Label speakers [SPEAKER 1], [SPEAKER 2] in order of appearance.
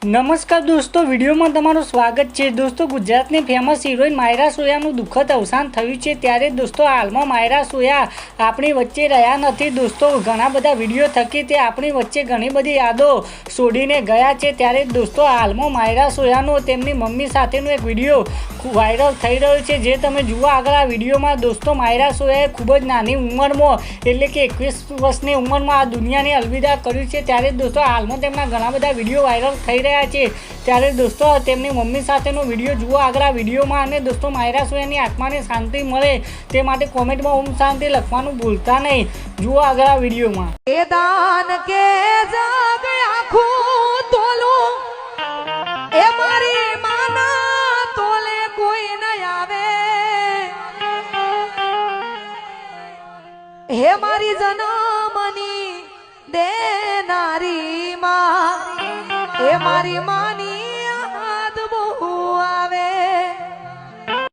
[SPEAKER 1] નમસ્કાર દોસ્તો, વિડીયોમાં તમારું સ્વાગત છે। દોસ્તો, ગુજરાતની ફેમસ હિરોઈન માયરા સોયાનું દુઃખદ અવસાન થયું છે। ત્યારે દોસ્તો, હાલમાં માયરા સોયા આપણી વચ્ચે રહ્યા નથી। દોસ્તો, ઘણા બધા વિડીયો થકી તે આપણી વચ્ચે ઘણી બધી યાદો છોડીને ગયા છે। ત્યારે દોસ્તો, હાલમાં માયરા સોયાનો તેમની મમ્મી સાથેનો એક વિડીયો વાયરલ થઈ રહ્યો છે, જે તમે જુઓ આગળ આ વિડીયોમાં। દોસ્તો, માયરા સોયાએ ખૂબ જ નાની ઉંમરમાં એટલે કે 21 વર્ષની ઉંમરમાં આ દુનિયાને અલવિદા કર્યું છે। ત્યારે દોસ્તો, હાલમાં તેમના ઘણા બધા વિડીયો વાયરલ થઈ રહ્યા છે। ત્યારે દોસ્તો, તેમની મમ્મી સાથેનો વિડીયો જુઓ આગળ આ વિડીયોમાં। અને દોસ્તો, માયરા સોયાની આત્માને શાંતિ મળે તે માટે કોમેન્ટમાં ઓમ શાંતિ લખવાનું ભૂલતા નહીં। જુઓ આગળ આ વિડીયોમાં।
[SPEAKER 2] એ દાન કે જગ આખું તોલું એ મારી માના તોલે કોઈ ન આવે। હે મારી જન્મની દેનારી માં, હે મારી માં